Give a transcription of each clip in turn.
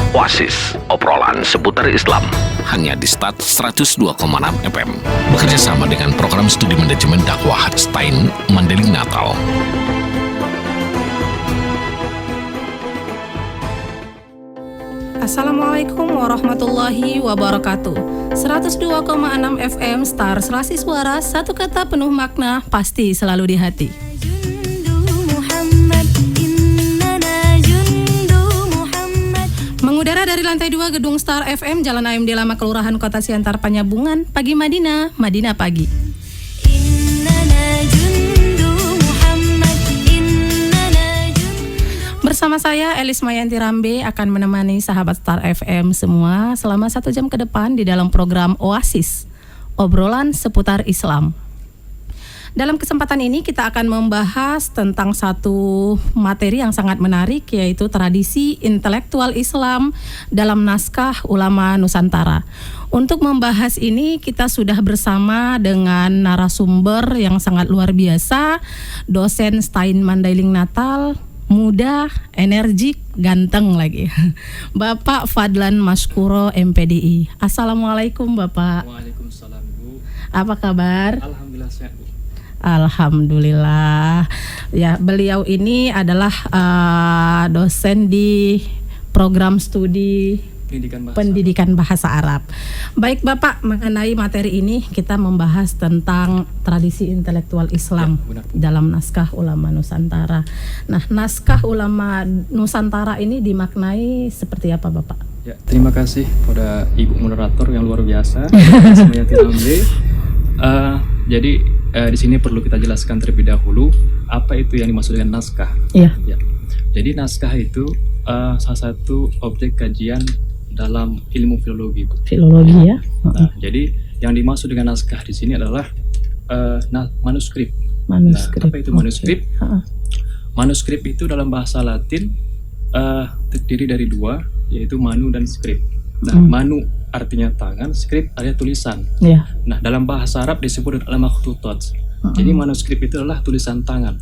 Oasis, obrolan seputar Islam. Hanya di Start 102,6 FM. Bekerja sama dengan program studi manajemen dakwah Stein Mandailing Natal. Assalamualaikum warahmatullahi wabarakatuh. 102,6 FM Star Selasi Suara, satu kata penuh makna, pasti selalu di hati. Mengudara dari lantai 2 Gedung Star FM, Jalan AMD Lama, Kelurahan Kota Siantar, Panyabungan. Pagi Madinah, Madinah pagi. Bersama saya Elis Mayanti Rambe akan menemani sahabat Star FM semua selama 1 jam ke depan di dalam program Oasis, obrolan seputar Islam. Dalam kesempatan ini kita akan membahas tentang satu materi yang sangat menarik, yaitu tradisi intelektual Islam dalam naskah ulama Nusantara. Untuk membahas ini kita sudah bersama dengan narasumber yang sangat luar biasa, dosen Stein Mandailing Natal, muda, energik, ganteng lagi, Bapak Fadlan Maskuro MPDI. Assalamualaikum Bapak. Waalaikumsalam Bu. Apa kabar? Alhamdulillah sehat Bu. Alhamdulillah. Ya, beliau ini adalah dosen di program studi pendidikan bahasa Arab. Baik Bapak, mengenai materi ini kita membahas tentang tradisi intelektual Islam dalam naskah ulama Nusantara. Nah, naskah ulama Nusantara ini dimaknai seperti apa Bapak? Ya, terima kasih pada Ibu moderator yang luar biasa. Jadi di sini perlu kita jelaskan terlebih dahulu apa itu yang dimaksud dengan naskah. Iya. Ya. Jadi naskah itu salah satu objek kajian dalam ilmu filologi. Filologi ya. Nah, jadi yang dimaksud dengan naskah di sini adalah manuskrip. Manuskrip. Nah, apa itu manuskrip? Okay. Manuskrip itu dalam bahasa Latin terdiri dari dua, yaitu manu dan skrip. Nah, manu artinya tangan, skrip artinya tulisan. Yeah. Nah, dalam bahasa Arab disebut al-makhtutat. Jadi manuskrip itu adalah tulisan tangan.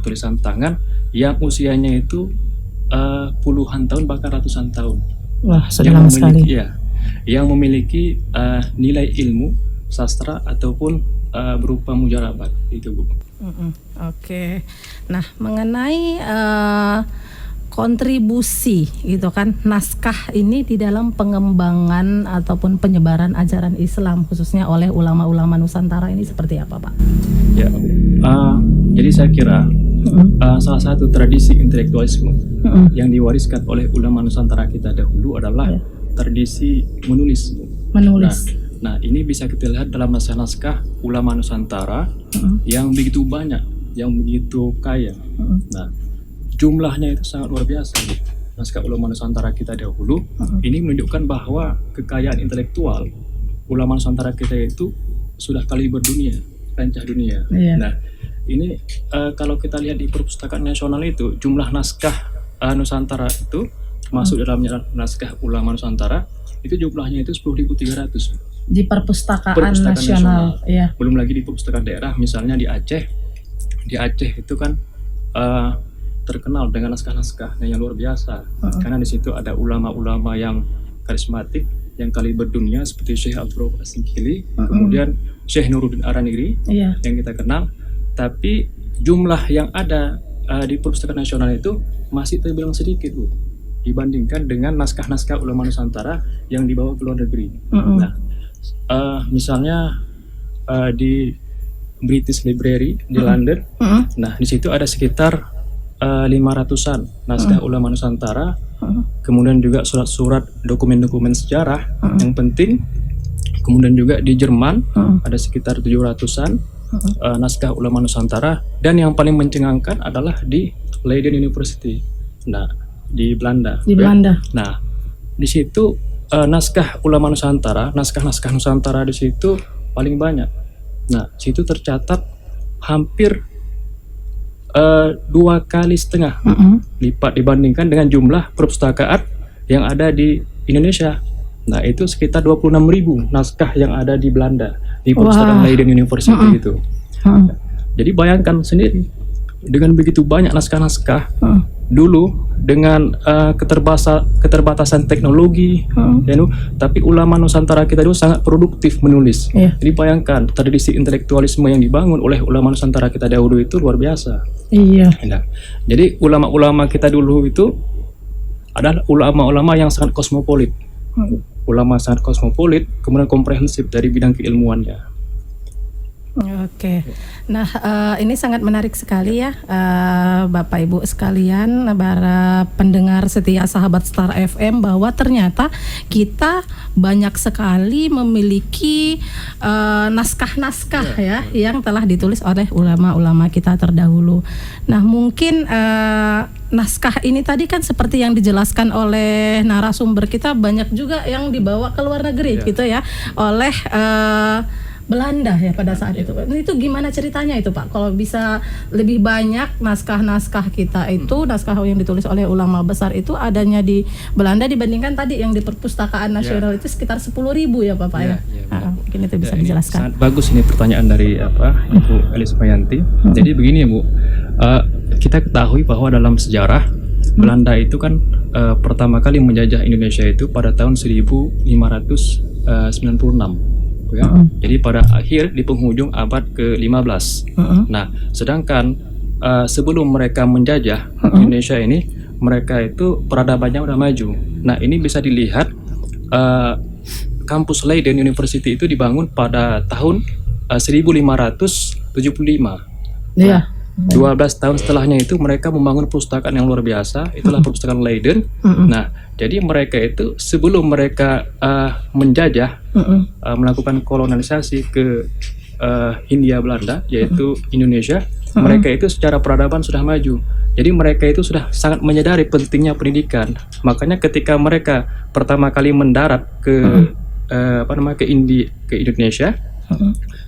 Tulisan tangan yang usianya itu puluhan tahun bahkan ratusan tahun. Wah, sudah lama sekali. Ya, yang memiliki nilai ilmu, sastra ataupun berupa mujarabat itu Bu. Oke. Nah, mengenai kontribusi gitu kan naskah ini di dalam pengembangan ataupun penyebaran ajaran Islam khususnya oleh ulama-ulama Nusantara ini seperti apa Pak? Ya, jadi saya kira salah satu tradisi intelektualisme yang diwariskan oleh ulama Nusantara kita dahulu adalah tradisi menulis. Nah, ini bisa kita lihat dalam naskah-naskah ulama Nusantara yang begitu banyak, yang begitu kaya. Nah, jumlahnya itu sangat luar biasa. Naskah ulama Nusantara kita dahulu ini menunjukkan bahwa kekayaan intelektual ulama Nusantara kita itu sudah kaliber dunia, kancah dunia. Nah, ini kalau kita lihat di perpustakaan nasional itu jumlah naskah Nusantara itu masuk dalam naskah ulama Nusantara itu jumlahnya itu 10.300 di perpustakaan nasional. Ya. Belum lagi di perpustakaan daerah, misalnya di Aceh. Di Aceh itu kan terkenal dengan naskah-naskah yang luar biasa, karena di situ ada ulama-ulama yang karismatik, yang kaliber dunia seperti Syekh Abdul Rahman As-Singkili, kemudian Syekh Nuruddin Araniri yang kita kenal. Tapi jumlah yang ada di perpustakaan nasional itu masih terbilang sedikit Bu, dibandingkan dengan naskah-naskah ulama Nusantara yang dibawa ke luar negeri. Nah, misalnya di British Library di London, nah di situ ada sekitar 500-an naskah ulama Nusantara, kemudian juga surat-surat dokumen-dokumen sejarah yang penting, kemudian juga di Jerman ada sekitar 700-an naskah ulama Nusantara, dan yang paling mencengangkan adalah di Leiden University, nah di Belanda. Nah, di situ naskah ulama Nusantara, naskah-naskah Nusantara di situ paling banyak. Nah, situ tercatat hampir 2,5 kali lipat dibandingkan dengan jumlah perpustakaan yang ada di Indonesia. Nah, itu sekitar 26.000 naskah yang ada di Belanda di perpustakaan Leiden University itu. Jadi bayangkan sendiri dengan begitu banyak naskah-naskah dulu dengan keterbatasan teknologi, tapi ulama Nusantara kita dulu sangat produktif menulis. Jadi bayangkan tradisi intelektualisme yang dibangun oleh ulama Nusantara kita dahulu itu luar biasa. Nah, jadi ulama-ulama kita dulu itu adalah ulama-ulama yang sangat kosmopolit, kemudian komprehensif dari bidang keilmuannya. Oke, nah ini sangat menarik sekali ya Bapak Ibu sekalian, para pendengar setia sahabat Star FM, bahwa ternyata kita banyak sekali memiliki naskah-naskah ya yang telah ditulis oleh ulama-ulama kita terdahulu. Nah mungkin naskah ini tadi kan seperti yang dijelaskan oleh narasumber kita, banyak juga yang dibawa ke luar negeri gitu ya oleh Belanda ya pada saat itu. Itu gimana ceritanya itu Pak? Kalau bisa lebih banyak naskah-naskah kita itu, naskah yang ditulis oleh ulama besar itu adanya di Belanda dibandingkan tadi yang di Perpustakaan Nasional itu sekitar 10.000 ya Bapak ya. Mungkin itu bisa dijelaskan. Sangat bagus ini pertanyaan dari Ibu Elis Mayanti. Jadi begini ya Bu, kita ketahui bahwa dalam sejarah Belanda itu kan pertama kali menjajah Indonesia itu pada tahun 1596. Ya. Jadi pada akhir di penghujung abad ke-15. Nah, sedangkan sebelum mereka menjajah Indonesia ini, mereka itu peradabannya udah maju. Nah, ini bisa dilihat kampus Leiden University itu dibangun pada tahun 1575. Nah, 12 tahun setelahnya itu mereka membangun perpustakaan yang luar biasa, itulah perpustakaan Leiden. Nah, jadi mereka itu sebelum mereka menjajah, melakukan kolonialisasi ke Hindia Belanda, yaitu Indonesia, mereka itu secara peradaban sudah maju. Jadi mereka itu sudah sangat menyadari pentingnya pendidikan. Makanya ketika mereka pertama kali mendarat ke ke Indonesia,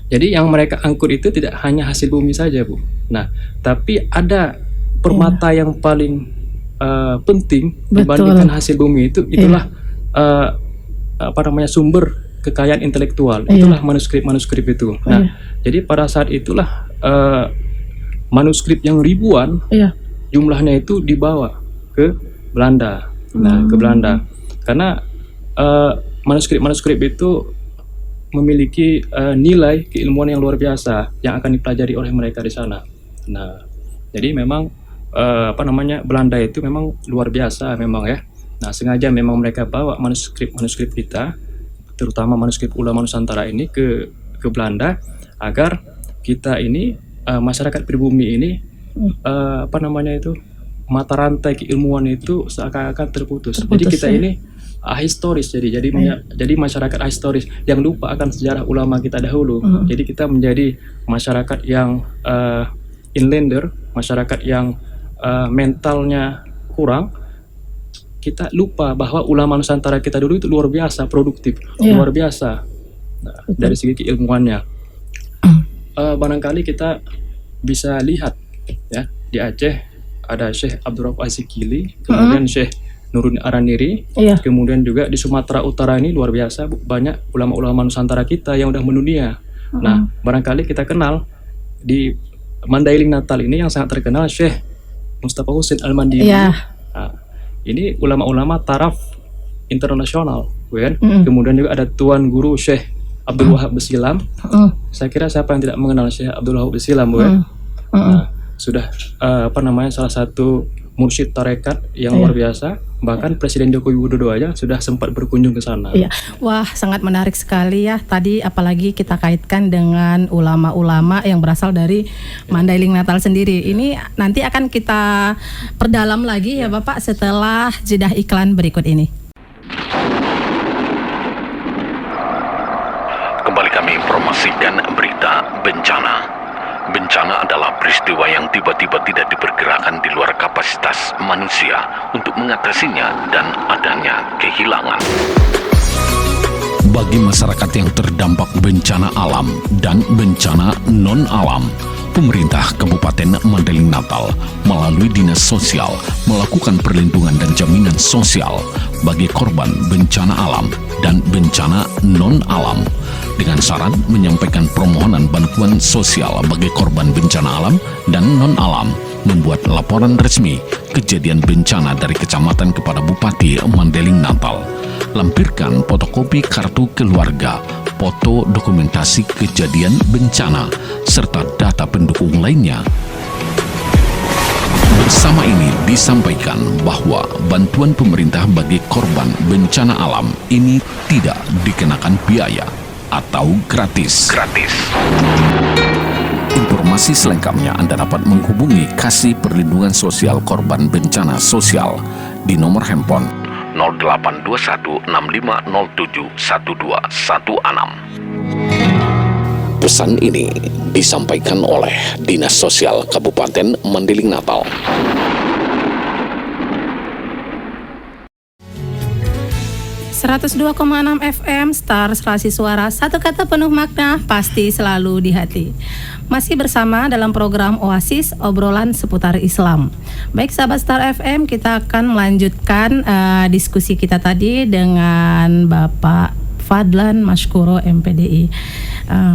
jadi yang mereka angkut itu tidak hanya hasil bumi saja Bu. Nah, tapi ada permata yang paling penting dibandingkan hasil bumi itu, itulah sumber kekayaan intelektual, itulah manuskrip-manuskrip itu. Nah, jadi pada saat itulah manuskrip yang ribuan jumlahnya itu dibawa ke Belanda. Nah, ke Belanda karena manuskrip-manuskrip itu memiliki nilai keilmuan yang luar biasa yang akan dipelajari oleh mereka di sana. Nah, jadi memang Belanda itu memang luar biasa memang ya. Nah, sengaja memang mereka bawa manuskrip kita, terutama manuskrip ulama Nusantara ini ke Belanda agar kita ini masyarakat pribumi ini mata rantai keilmuan itu seakan-akan terputus. Jadi kita ini ahistoris, jadi masyarakat ahistoris yang lupa akan sejarah ulama kita dahulu. Jadi kita menjadi masyarakat yang inlander, masyarakat yang mentalnya kurang. Kita lupa bahwa ulama Nusantara kita dulu itu luar biasa produktif, luar biasa dari segi keilmuannya. Barangkali kita bisa lihat ya, di Aceh ada Syekh Abdurrauf Azikili, kemudian Syekh Nuruddin Araniri, kemudian juga di Sumatera Utara ini luar biasa banyak ulama-ulama Nusantara kita yang udah mendunia. Nah, barangkali kita kenal di Mandailing Natal ini yang sangat terkenal Syekh Mustafa Husain Al-Mandiri. Nah, ini ulama-ulama taraf internasional, kan? Kemudian juga ada Tuan Guru Syekh Abdul Wahab Besilam. Saya kira siapa yang tidak mengenal Syekh Abdul Wahab Besilam, kan? Nah, sudah salah satu mursyid tarekat yang luar biasa. Bahkan Presiden Joko Widodo aja sudah sempat berkunjung ke sana. Wah, sangat menarik sekali ya. Tadi apalagi kita kaitkan dengan ulama-ulama yang berasal dari Mandailing Natal sendiri. Ini nanti akan kita perdalam lagi ya Bapak setelah jeda iklan berikut ini. Kembali kami informasikan berita bencana. Bencana adalah peristiwa yang tiba-tiba tidak diperkirakan di luar kapasitas manusia untuk mengatasinya dan adanya kehilangan. Bagi masyarakat yang terdampak bencana alam dan bencana non-alam, Pemerintah Kabupaten Mandailing Natal melalui Dinas Sosial melakukan perlindungan dan jaminan sosial bagi korban bencana alam dan bencana non-alam dengan syarat menyampaikan permohonan bantuan sosial bagi korban bencana alam dan non-alam, membuat laporan resmi kejadian bencana dari kecamatan kepada Bupati Mandailing Natal, lampirkan fotokopi kartu keluarga, foto dokumentasi kejadian bencana, serta data pendukung lainnya. Bersama ini disampaikan bahwa bantuan pemerintah bagi korban bencana alam ini tidak dikenakan biaya atau gratis. Informasi selengkapnya Anda dapat menghubungi Kasih Perlindungan Sosial Korban Bencana Sosial di nomor handphone 082165071216. Pesan ini disampaikan oleh Dinas Sosial Kabupaten Mandailing Natal. ...102,6 FM Star Serasi Suara, satu kata penuh makna, pasti selalu di hati. Masih bersama dalam program Oasis, obrolan seputar Islam. Baik sahabat Star FM, kita akan melanjutkan diskusi kita tadi dengan Bapak Fadlan Mashkuro MPDI.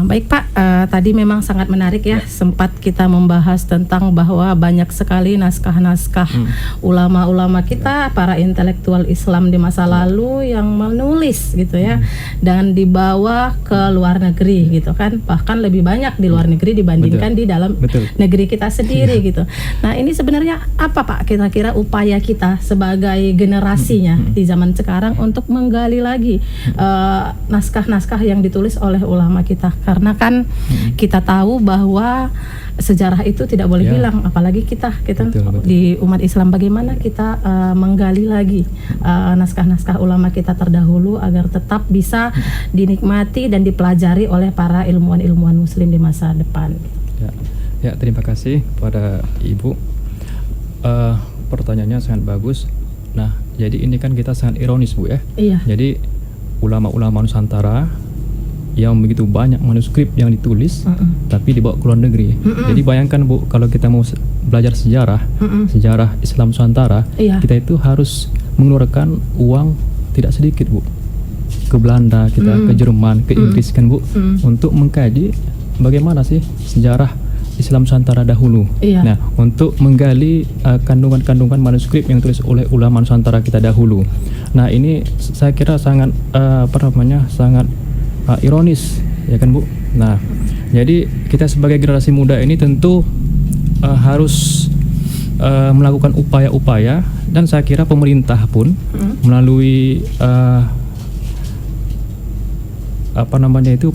Baik Pak, tadi memang sangat menarik ya, sempat kita membahas tentang bahwa banyak sekali naskah-naskah ulama-ulama kita, para intelektual Islam di masa lalu yang menulis gitu ya, dan dibawa ke luar negeri gitu kan, bahkan lebih banyak di luar negeri dibandingkan di dalam negeri kita sendiri gitu. Nah ini sebenarnya apa Pak kira-kira upaya kita sebagai generasinya di zaman sekarang untuk menggali lagi naskah-naskah yang ditulis oleh ulama kita, karena kan kita tahu bahwa sejarah itu tidak boleh hilang, apalagi kita betul. Di umat Islam bagaimana kita menggali lagi naskah-naskah ulama kita terdahulu agar tetap bisa dinikmati dan dipelajari oleh para ilmuwan-ilmuwan muslim di masa depan. Ya, terima kasih kepada Ibu. Pertanyaannya sangat bagus. Nah, jadi ini kan kita sangat ironis Bu ya. Iya. Jadi ulama-ulama Nusantara yang begitu banyak manuskrip yang ditulis tapi dibawa ke luar negeri. Jadi bayangkan Bu, kalau kita mau belajar sejarah Islam Nusantara, kita itu harus mengeluarkan uang tidak sedikit Bu, ke Belanda kita, ke Jerman, ke Inggris kan Bu, untuk mengkaji bagaimana sih sejarah Islam Nusantara dahulu. Nah, untuk menggali kandungan-kandungan manuskrip yang ditulis oleh ulama Nusantara kita dahulu. Nah, ini saya kira sangat sangat ironis ya kan Bu. Nah, jadi kita sebagai generasi muda ini tentu harus melakukan upaya-upaya, dan saya kira pemerintah pun melalui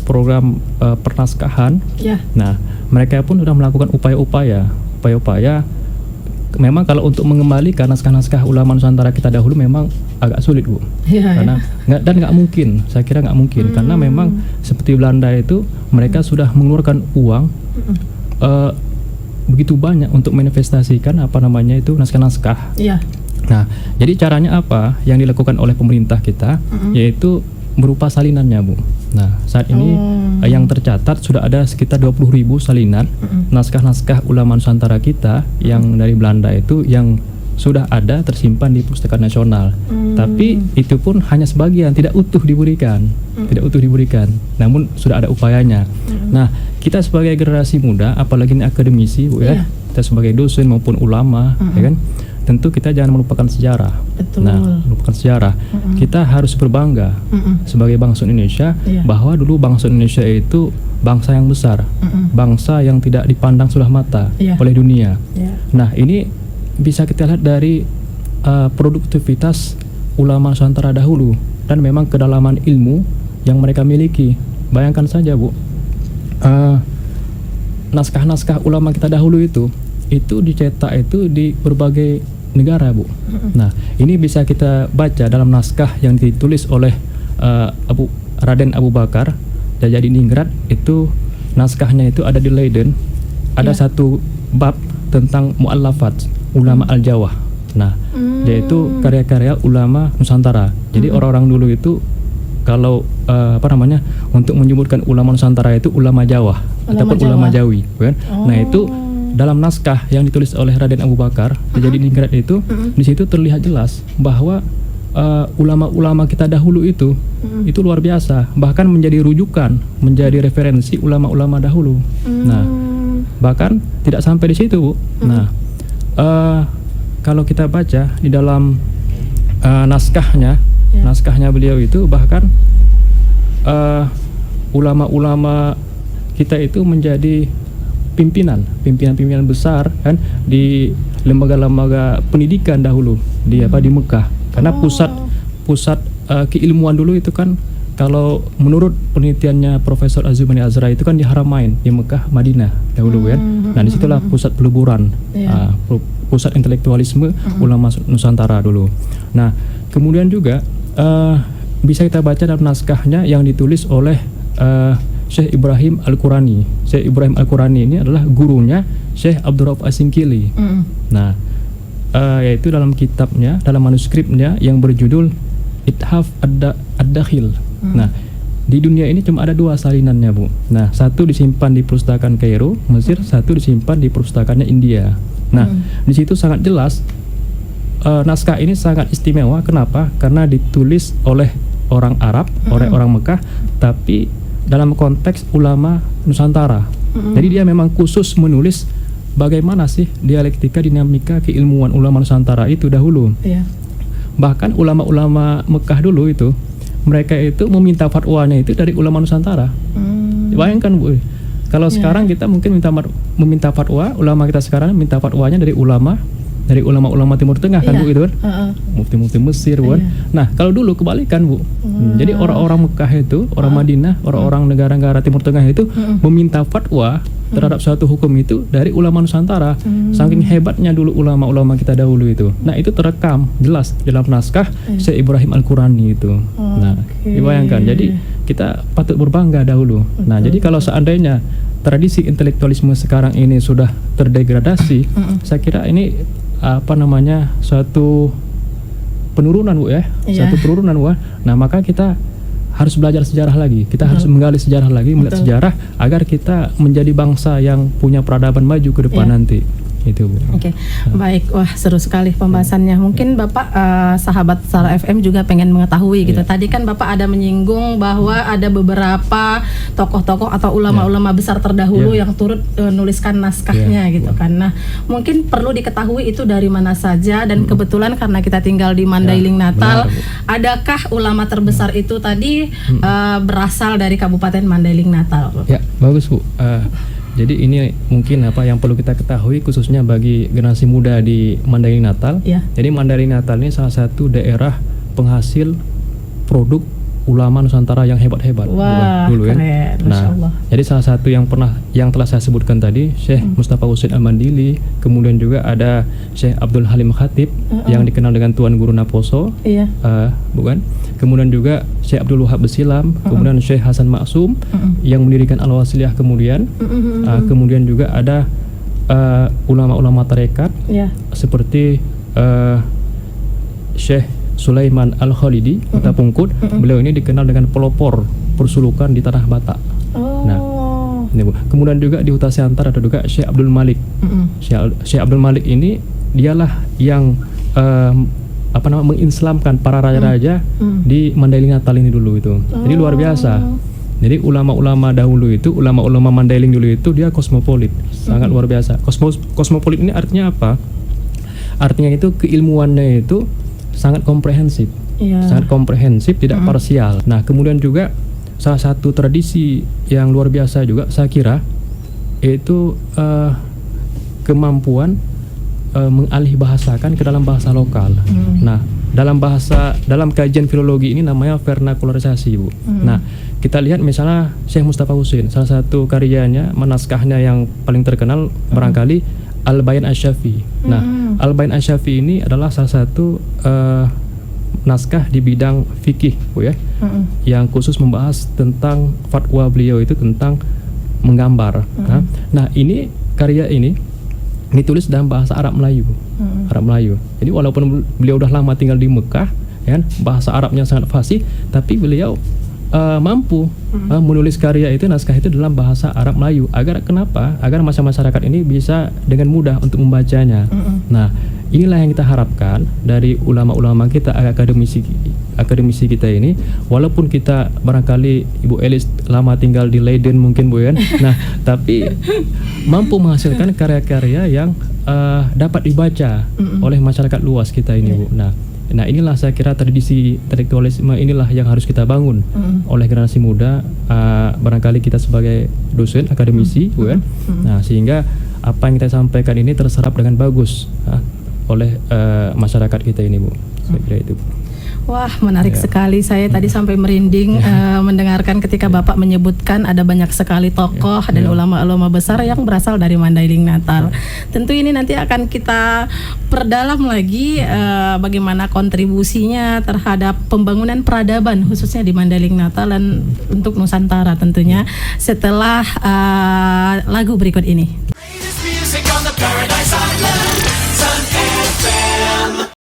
program pernaskahan. Nah, mereka pun sudah melakukan upaya-upaya. Memang kalau untuk mengembalikan naskah-naskah ulama Nusantara kita dahulu memang agak sulit Bu, karena nggak mungkin. Saya kira nggak mungkin, karena memang seperti Belanda itu mereka sudah mengeluarkan uang begitu banyak untuk manifestasikan naskah-naskah. Nah, jadi caranya apa yang dilakukan oleh pemerintah kita, yaitu berupa salinannya Bu. Nah, saat ini yang tercatat sudah ada sekitar 20.000 salinan naskah-naskah ulama Nusantara kita yang dari Belanda itu yang sudah ada tersimpan di Pustaka Nasional. Tapi itu pun hanya sebagian, tidak utuh diberikan. Namun sudah ada upayanya. Nah, kita sebagai generasi muda, apalagi ini akademisi Bu ya, kita sebagai dosen maupun ulama ya kan, tentu kita jangan melupakan sejarah. Nah, melupakan sejarah. Kita harus berbangga sebagai bangsa Indonesia bahwa dulu bangsa Indonesia itu bangsa yang besar, bangsa yang tidak dipandang sebelah mata oleh dunia. Nah, ini bisa kita lihat dari produktivitas ulama Nusantara dahulu dan memang kedalaman ilmu yang mereka miliki. Bayangkan saja Bu, naskah-naskah ulama kita dahulu itu dicetak itu di berbagai negara Bu. Nah, ini bisa kita baca dalam naskah yang ditulis oleh Raden Abu Bakar Dajjal Ningrat. Itu naskahnya itu ada di Leiden. Ada satu bab tentang mu'allafat ulama al-Jawa. Nah, yaitu karya-karya ulama Nusantara. Jadi orang-orang dulu itu kalau untuk menyebutkan ulama Nusantara itu ulama Jawa ataupun ulama Jawi, kan? Nah itu dalam naskah yang ditulis oleh Raden Abu Bakar Jadi Ningrat itu di situ terlihat jelas bahwa ulama-ulama kita dahulu itu luar biasa, bahkan menjadi rujukan, menjadi referensi ulama-ulama dahulu. Nah bahkan tidak sampai di situ, Bu. Nah kalau kita baca di dalam naskahnya beliau itu bahkan ulama-ulama kita itu menjadi pimpinan besar kan di lembaga-lembaga pendidikan dahulu di Mekah, karena pusat keilmuan dulu itu kan, kalau menurut penelitiannya Profesor Azumani Azra itu kan di Haramain di Mekah, Madinah dahulu kan. Nah disitulah pusat peleburan, pusat intelektualisme ulama Nusantara dulu. Nah kemudian juga bisa kita baca dalam naskahnya yang ditulis oleh Syekh Ibrahim Al-Qurani. Syekh Ibrahim Al-Qurani ini adalah gurunya Syekh Abdurrauf As-Singkili. Nah yaitu dalam kitabnya, dalam manuskripnya yang berjudul Ithaf Ad-Dakhil. Nah di dunia ini cuma ada 2 salinannya, Bu. Nah satu disimpan di perpustakaan Kairo, Mesir, satu disimpan di perpustakaannya India. Nah di situ sangat jelas naskah ini sangat istimewa. Kenapa? Karena ditulis oleh orang Arab, oleh orang Mekah, tapi dalam konteks ulama Nusantara. Jadi dia memang khusus menulis bagaimana sih dialektika, dinamika keilmuan ulama Nusantara itu dahulu. Bahkan ulama-ulama Mekah dulu itu, mereka itu meminta fatwanya itu dari ulama Nusantara. Bayangkan, Bu, kalau sekarang kita mungkin meminta fatwa, ulama kita sekarang minta fatwanya dari ulama-ulama Timur Tengah kan, Bu, itu kan, mufti-mufti Mesir, Bu. Nah kalau dulu kebalikan, Bu. Jadi orang-orang Mekah itu, orang Madinah, orang-orang negara-negara Timur Tengah itu meminta fatwa terhadap suatu hukum itu dari ulama Nusantara. Saking hebatnya dulu ulama-ulama kita dahulu itu. Nah itu terekam jelas dalam naskah Syekh Ibrahim Al-Qurani itu. Nah dibayangkan, jadi kita patut berbangga dahulu. Nah jadi kalau seandainya tradisi intelektualisme sekarang ini sudah terdegradasi, saya kira ini suatu penurunan, Bu, ya. Suatu penurunan, Bu. Nah maka kita harus belajar sejarah lagi. Kita harus menggali sejarah lagi, melihat sejarah agar kita menjadi bangsa yang punya peradaban maju ke depan nanti. Itu, Bu. Oke. Baik, wah seru sekali pembahasannya. Mungkin Bapak sahabat Star FM juga pengen mengetahui gitu. Tadi kan Bapak ada menyinggung bahwa ada beberapa tokoh-tokoh atau ulama-ulama besar terdahulu yang turut nuliskan naskahnya gitu kan. Nah, mungkin perlu diketahui itu dari mana saja, dan kebetulan karena kita tinggal di Mandailing Natal, adakah ulama terbesar itu tadi berasal dari Kabupaten Mandailing Natal, Bapak? Ya, bagus, Bu. Jadi ini mungkin yang perlu kita ketahui khususnya bagi generasi muda di Mandailing Natal. Jadi Mandailing Natal ini salah satu daerah penghasil produk ulama Nusantara yang hebat-hebat. Wah, dulu kan. Masya Allah. Jadi salah satu yang telah saya sebutkan tadi Syekh Mustafa Husain Al-Mandili, kemudian juga ada Syekh Abdul Halim Khatib yang dikenal dengan Tuan Guru Naposo. Bukan? Kemudian juga Syekh Abdul Wahab Besilam, kemudian Syekh Hasan Maksum yang mendirikan Al-Wasiliyah kemudian. Kemudian juga ada ulama-ulama tarekat seperti Syekh Sulaiman Al-Khalidi Kota Pungkut. Beliau ini dikenal dengan pelopor persulukan di tanah Batak. Nah, ini, Bu. Kemudian juga di Huta Siantar ada juga Syekh Abdul Malik. Syekh Abdul Malik ini dialah yang mengislamkan para raja-raja di Mandailing Natal ini dulu itu. Jadi luar biasa. Jadi ulama-ulama dahulu itu, ulama-ulama Mandailing dulu itu dia kosmopolit, sangat luar biasa. Kosmopolit ini artinya apa? Artinya itu keilmuannya itu sangat komprehensif, sangat komprehensif, tidak parsial. Nah, kemudian juga salah satu tradisi yang luar biasa juga saya kira yaitu kemampuan mengalih bahasakan ke dalam bahasa lokal. Nah, dalam kajian filologi ini namanya vernakularisasi, Bu. Nah, kita lihat misalnya Syekh Mustafa Husain, salah satu karyanya, naskahnya yang paling terkenal barangkali Al-Bayan Asy-Syafi'i. Nah, Al-Bayan Asy-Syafi'i ini adalah salah satu naskah di bidang fikih, Bu, ya, yang khusus membahas tentang fatwa beliau itu tentang menggambar. Nah, ini karya ini ditulis dalam bahasa Arab Melayu. Arab Melayu. Jadi walaupun beliau udah lama tinggal di Mekah, ya kan? Bahasa Arabnya sangat fasih, tapi beliau mampu menulis karya itu, naskah itu dalam bahasa Arab Melayu. Kenapa? Agar masyarakat ini bisa dengan mudah untuk membacanya. Nah, inilah yang kita harapkan dari ulama-ulama kita, akademisi kita ini. Walaupun kita barangkali Ibu Elis lama tinggal di Leiden mungkin, Bu, kan. Nah, tapi mampu menghasilkan karya-karya yang dapat dibaca oleh masyarakat luas kita ini, Bu. Nah, inilah saya kira tradisi intelektualisme inilah yang harus kita bangun oleh generasi muda, barangkali kita sebagai dosen, akademisi, Bu, kan. Nah, sehingga apa yang kita sampaikan ini terserap dengan bagus oleh masyarakat kita ini, Bu. Saya kira itu. Wah, menarik sekali. Saya tadi sampai merinding mendengarkan ketika Bapak menyebutkan ada banyak sekali tokoh dan ulama-ulama besar yang berasal dari Mandailing Natal. Tentu ini nanti akan kita perdalam lagi bagaimana kontribusinya terhadap pembangunan peradaban khususnya di Mandailing Natal dan untuk Nusantara tentunya setelah lagu berikut ini.